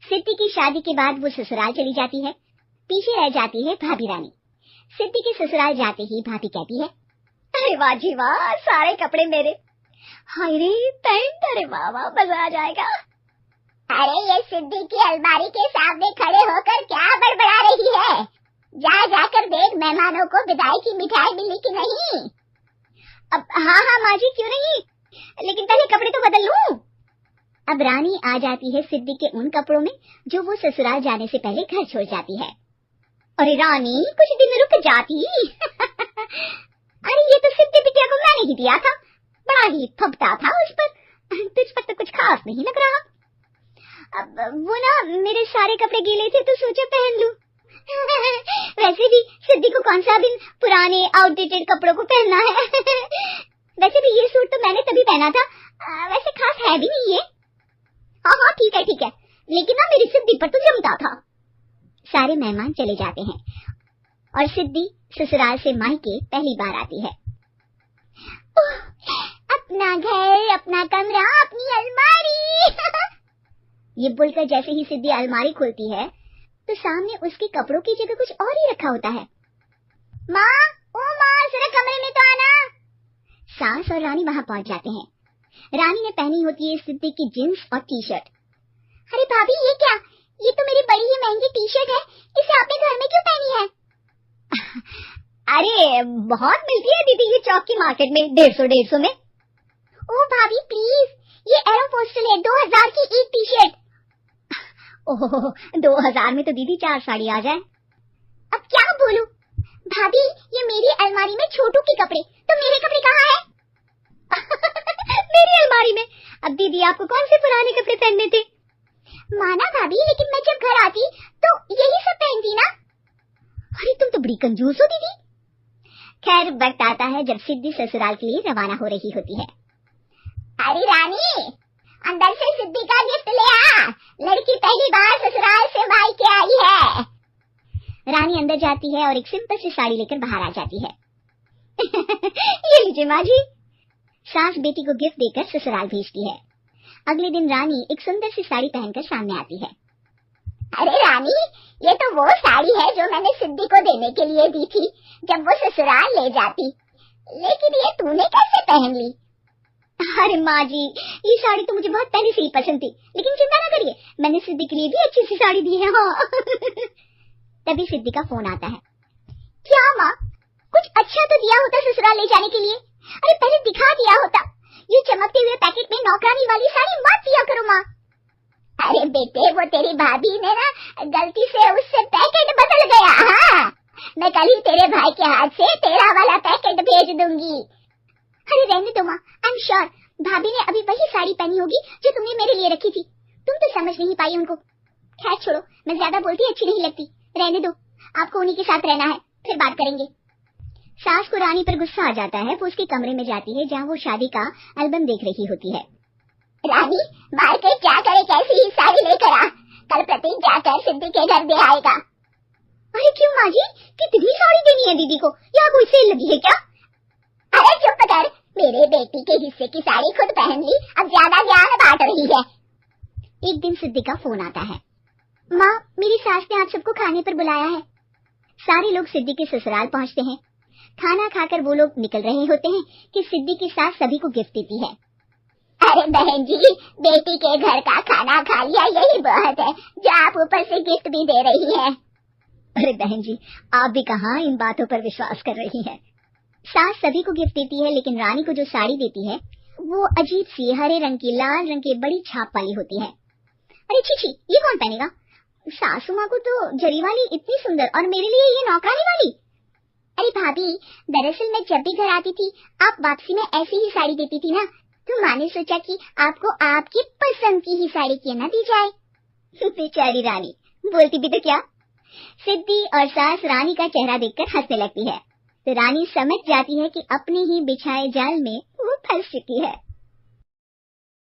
सिद्धि की शादी के बाद वो ससुराल चली जाती है। पीछे रह जाती है भाभी रानी। सिद्धि के ससुराल जाते ही भाभी कहती है, अरे वाह जी वाह, सारे कपड़े मेरे। हाय रे पैंट, अरे वाह वाह, मजा आ जाएगा। अरे ये सिद्धि की अलमारी के सामने खड़े होकर क्या बड़बड़ा रही है? जा जाकर देख मेहमानों को विदाई की मिठाई मिली कि नहीं। अब हाँ हाँ माँ जी, क्यों नहीं, लेकिन पहले कपड़े तो बदल लूं। अब रानी आ जाती है सिद्धि के उन कपड़ों में जो वो ससुराल जाने से पहले घर छोड़ जाती है। अरे रानी, कुछ दिन रुक जाती। अरे ये तो सिद्धि बिटिया को मैंने ही दिया था, बड़ा ही फबता था उस पर, तुझ पर तो कुछ खास नहीं लग रहा। अब वो ना मेरे सारे कपड़े गीले थे तो सोचा पहन लूं। वैसे भी सिद्धि को कौन सा दिन पुराने आउटडेटेड कपड़ों को पहनना है। वैसे भी ये सूट तो मैंने तभी पहना था, वैसे खास है भी नहीं ये। हाँ हाँ ठीक है, लेकिन ना मेरी सिद्धि पर तो जमता था। सारे मेहमान चले जाते हैं और सिद्धि ससुराल से मायके पहली बार आती है। अपना घर, अपना कमरा, अपनी अलमारी। ये बोलकर जैसे ही सिद्धि अलमारी खोलती है तो सामने उसके कपड़ों की जगह कुछ और ही रखा होता है। माँ, ओ माँ, जरा कमरे में तो आना। सास और रानी वहाँ पहुँच जाते हैं। रानी ने पहनी होती है सिद्धि की जींस और टी शर्ट। अरे भाभी, ये क्या? ये तो मेरी बड़ी ही महंगी टी शर्ट है, इसे आपने घर में क्यों पहनी है? अरे बहुत मिलती है दीदी ये चौक की मार्केट में, 150 में। ओ भाभी प्लीज, ये एरोपोस्टल है, 2000 की एक टी शर्ट। ओह 2000 में तो दीदी 4 साड़ी आ जाए। अब क्या बोलूं? भाभी, ये मेरी अलमारी में छोटू के कपड़े, तो मेरे कपड़े कहाँ हैं? मेरी अलमारी में? अब दीदी आपको कौन से पुराने कपड़े पहनने थे? माना भाभी, लेकिन मैं जब घर आती तो यही सब पहनती ना। अरे तुम तो बड़ी कंजूस हो दीदी। खैर वक्त आता है जब सिद्धि ससुराल के लिए रवाना हो रही होती है। अरे रानी, अंदर से सिद्धि का गिफ्ट ले आ, लड़की पहली बार ससुराल से मायके आई है। रानी अंदर जाती है और एक सिंपल सी साड़ी लेकर बाहर आ जाती है। ये लीजिए माँ जी। सास बेटी को गिफ्ट देकर ससुराल भेजती है। अगले दिन रानी एक सुंदर सी साड़ी पहनकर सामने आती है। अरे रानी, ये तो वो साड़ी है जो मैंने सिद्धि को देने के लिए दी थी जब वो ससुराल ले जाती, लेकिन ये तूने कैसे पहन ली? अरे माँ जी, ये साड़ी तो मुझे बहुत पहले से ही पसंद थी, लेकिन चिंता न करिए, मैंने सिद्धि के लिए भी अच्छी सी साड़ी दी है। हाँ। तभी सिद्धि का फोन आता है। क्या माँ, कुछ अच्छा तो दिया होता ससुराल ले जाने के लिए। अरे पहले दिखा दिया होता। ये चमकते हुए पैकेट में नौकरानी वाली साड़ी मत दिया करो माँ। अरे बेटे, वो तेरी भाभी ने ना गलती से उससे पैकेट बदल गया। हाँ, मैं कल ही तेरे भाई के हाथ से तेरा वाला पैकेट भेज दूंगी। अरे रहने दो माँ, आई एम श्योर भाभी ने अभी वही साड़ी पहनी होगी जो तुमने मेरे लिए रखी थी। तुम तो समझ नहीं पाई उनको। खैर छोड़ो, मैं ज्यादा बोलती अच्छी नहीं लगती, रहने दो, आपको उन्हीं के साथ रहना है, फिर बात करेंगे। सास को रानी पर गुस्सा आ जाता है। वो उसके कमरे में जाती है जहाँ वो शादी का एल्बम देख रही होती है। रानी, मार्केट जाकर एक ऐसी ही साड़ी लेकर आ, कल प्रतीक जाकर सिद्धि के घर दे आएगा। अरे क्यों माँ जी, कितनी साड़ी देनी है दीदी को, यहाँ कोई सेल लगी है क्या? अरे चुप कर, मेरे बेटी के हिस्से की साड़ी खुद पहन ली, अब ज्यादा ज्ञान बांट रही है। एक दिन सिद्धि का फोन आता है। माँ, मेरी सास ने आप सबको खाने पर बुलाया है। सारे लोग सिद्धि के ससुराल पहुँचते हैं। खाना खाकर वो लोग निकल रहे होते हैं कि सिद्धि की सास सभी को गिफ्ट देती है। अरे बहन जी, बेटी के घर का खाना खा लिया, यही बहुत है जो आप ऊपर से गिफ्ट भी दे रही है। अरे बहन जी, आप भी कहाँ इन बातों पर विश्वास कर रही हैं। सास सभी को गिफ्ट देती है, लेकिन रानी को जो साड़ी देती है वो अजीब सी हरे रंग की, लाल रंग की बड़ी छाप वाली होती है। अरे छी, ये कौन पहनेगा? सासू माँ को तो जरी वाली इतनी सुंदर, और मेरे लिए ये नौकरानी वाली। अरे भाभी, दरअसल मैं जब भी घर आती थी आप वापसी में ऐसी ही साड़ी देती थी ना, तो माँ ने सोचा कि आपको आपकी पसंद की ही साड़ी क्यों ना दी जाए। बेचारी रानी, बोलती भी तो क्या। सिद्धि और सास रानी का चेहरा देखकर हंसने लगती है, तो रानी समझ जाती है कि अपने ही बिछाए जाल में वो फंस चुकी है।